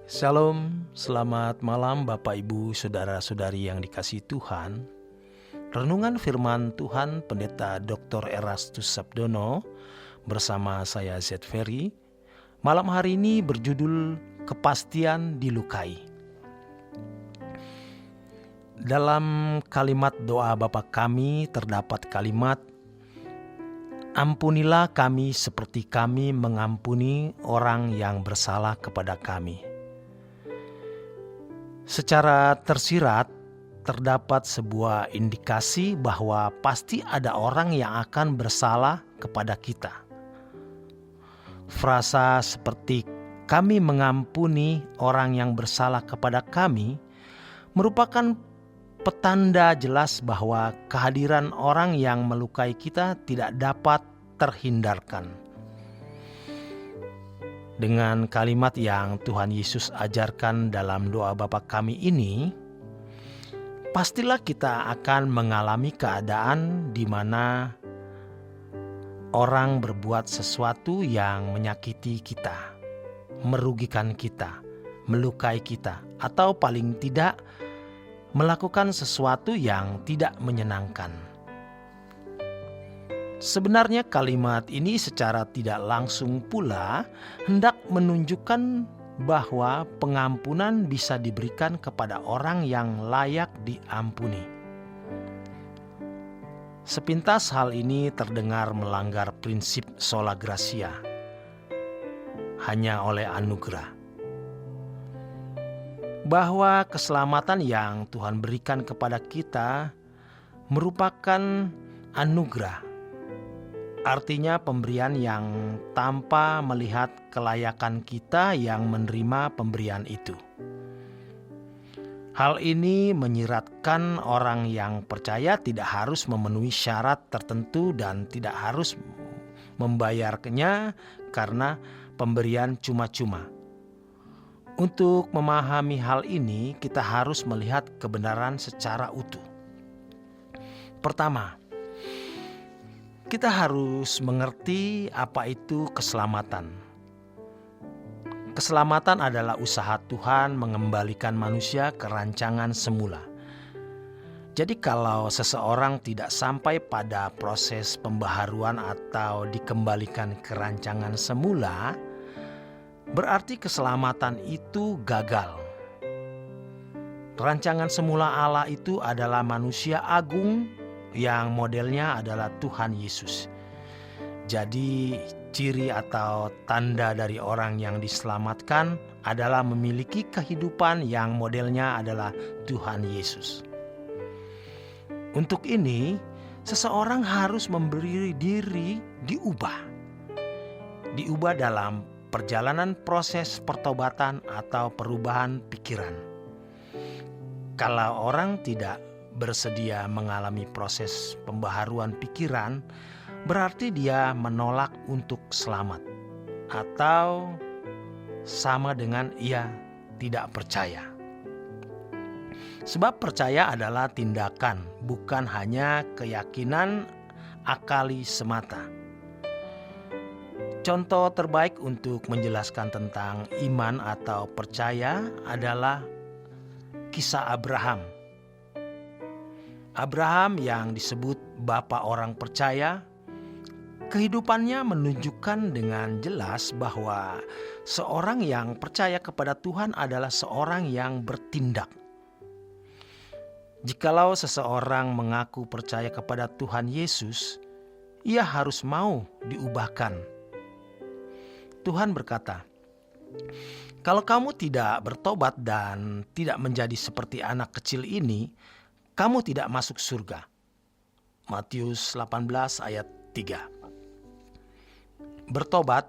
Shalom, selamat malam Bapak Ibu Saudara-saudari yang dikasihi Tuhan. Renungan firman Tuhan Pendeta Dr. Erastus Sabdono bersama saya Z. Ferry malam hari ini berjudul Kepastian Dilukai. Dalam kalimat doa Bapa kami terdapat kalimat, "Ampunilah kami seperti kami mengampuni orang yang bersalah kepada kami." Secara tersirat, terdapat sebuah indikasi bahwa pasti ada orang yang akan bersalah kepada kita. Frasa seperti "kami mengampuni orang yang bersalah kepada kami" merupakan petanda jelas bahwa kehadiran orang yang melukai kita tidak dapat terhindarkan. Dengan kalimat yang Tuhan Yesus ajarkan dalam doa Bapa kami ini, pastilah kita akan mengalami keadaan di mana orang berbuat sesuatu yang menyakiti kita, merugikan kita, melukai kita, atau paling tidak melakukan sesuatu yang tidak menyenangkan. Sebenarnya kalimat ini secara tidak langsung pula hendak menunjukkan bahwa pengampunan bisa diberikan kepada orang yang layak diampuni. Sepintas hal ini terdengar melanggar prinsip sola gratia, hanya oleh anugerah. Bahwa keselamatan yang Tuhan berikan kepada kita merupakan anugerah. Artinya pemberian yang tanpa melihat kelayakan kita yang menerima pemberian itu. Hal ini menyiratkan orang yang percaya tidak harus memenuhi syarat tertentu dan tidak harus membayarnya karena pemberian cuma-cuma. Untuk memahami hal ini, kita harus melihat kebenaran secara utuh. Pertama, kita harus mengerti apa itu keselamatan. Keselamatan adalah usaha Tuhan mengembalikan manusia ke rancangan semula. Jadi kalau seseorang tidak sampai pada proses pembaharuan atau dikembalikan ke rancangan semula, berarti keselamatan itu gagal. Rancangan semula Allah itu adalah manusia agung yang modelnya adalah Tuhan Yesus. Jadi ciri atau tanda dari orang yang diselamatkan adalah memiliki kehidupan yang modelnya adalah Tuhan Yesus. Untuk ini, seseorang harus memberi diri diubah. Diubah dalam perjalanan proses pertobatan atau perubahan pikiran. Kalau orang tidak bersedia mengalami proses pembaharuan pikiran, berarti dia menolak untuk selamat, atau sama dengan ia tidak percaya. Sebab percaya adalah tindakan, bukan hanya keyakinan akali semata. Contoh terbaik untuk menjelaskan tentang iman atau percaya adalah kisah Abraham. Abraham yang disebut bapa orang percaya, kehidupannya menunjukkan dengan jelas bahwa seorang yang percaya kepada Tuhan adalah seorang yang bertindak. Jikalau seseorang mengaku percaya kepada Tuhan Yesus, ia harus mau diubahkan. Tuhan berkata, "Kalau kamu tidak bertobat dan tidak menjadi seperti anak kecil ini, kamu tidak masuk surga." Matius 18 ayat 3. Bertobat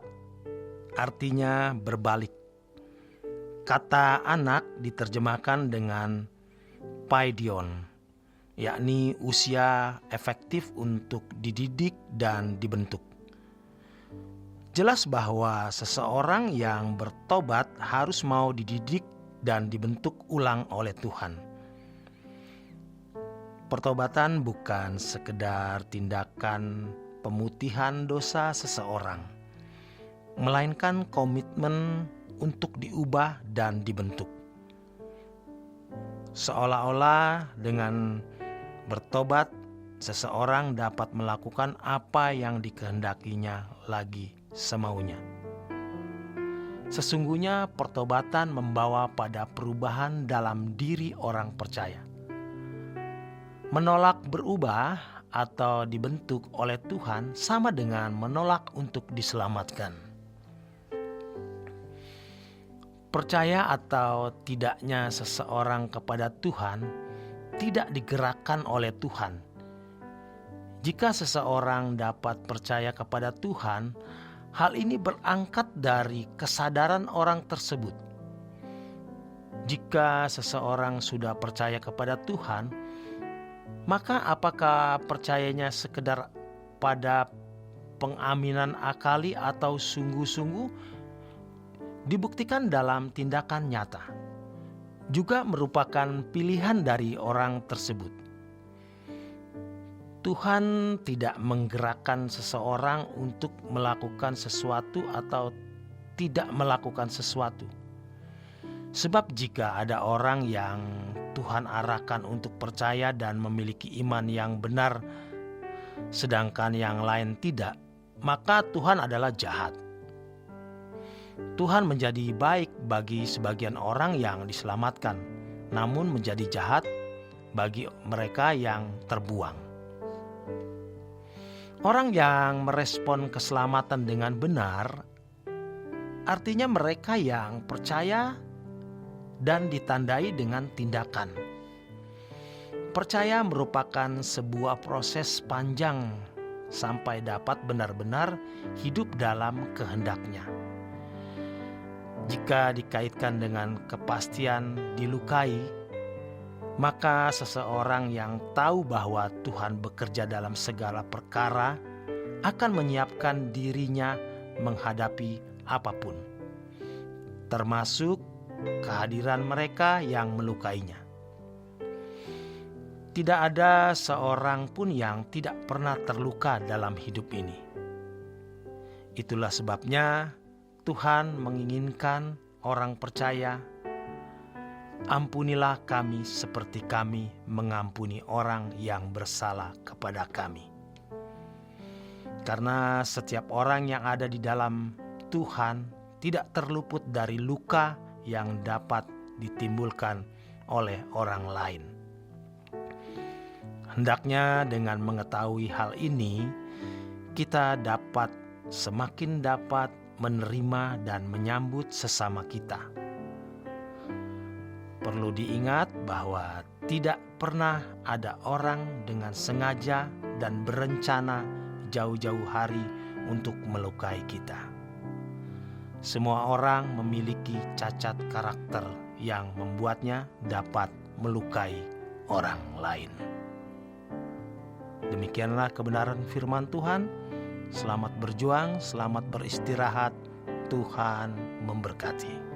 artinya berbalik. Kata anak diterjemahkan dengan paidion, yakni usia efektif untuk dididik dan dibentuk. Jelas bahwa seseorang yang bertobat harus mau dididik dan dibentuk ulang oleh Tuhan. Pertobatan bukan sekedar tindakan pemutihan dosa seseorang, melainkan komitmen untuk diubah dan dibentuk. Seolah-olah dengan bertobat, seseorang dapat melakukan apa yang dikehendakinya lagi semaunya. Sesungguhnya pertobatan membawa pada perubahan dalam diri orang percaya. Menolak berubah atau dibentuk oleh Tuhan sama dengan menolak untuk diselamatkan. Percaya atau tidaknya seseorang kepada Tuhan tidak digerakkan oleh Tuhan. Jika seseorang dapat percaya kepada Tuhan, hal ini berangkat dari kesadaran orang tersebut. Jika seseorang sudah percaya kepada Tuhan, maka apakah percayanya sekedar pada pengaminan akali atau sungguh-sungguh dibuktikan dalam tindakan nyata, juga merupakan pilihan dari orang tersebut. Tuhan tidak menggerakkan seseorang untuk melakukan sesuatu atau tidak melakukan sesuatu. Sebab jika ada orang yang Tuhan arahkan untuk percaya dan memiliki iman yang benar, sedangkan yang lain tidak, maka Tuhan adalah jahat. Tuhan menjadi baik bagi sebagian orang yang diselamatkan, namun menjadi jahat bagi mereka yang terbuang. Orang yang merespon keselamatan dengan benar, artinya mereka yang percaya dan ditandai dengan tindakan. Percaya merupakan sebuah proses panjang sampai dapat benar-benar hidup dalam kehendak-Nya. Jika dikaitkan dengan kepastian dilukai, maka seseorang yang tahu bahwa Tuhan bekerja dalam segala perkara akan menyiapkan dirinya menghadapi apapun, termasuk kehadiran mereka yang melukainya. Tidak ada seorang pun yang tidak pernah terluka dalam hidup ini. Itulah sebabnya Tuhan menginginkan orang percaya, ampunilah kami seperti kami mengampuni orang yang bersalah kepada kami. Karena setiap orang yang ada di dalam Tuhan tidak terluput dari luka yang dapat ditimbulkan oleh orang lain. Hendaknya dengan mengetahui hal ini, kita semakin dapat menerima dan menyambut sesama kita. Perlu diingat bahwa tidak pernah ada orang dengan sengaja dan berencana jauh-jauh hari untuk melukai kita. Semua orang memiliki cacat karakter yang membuatnya dapat melukai orang lain. Demikianlah kebenaran firman Tuhan. Selamat berjuang, selamat beristirahat. Tuhan memberkati.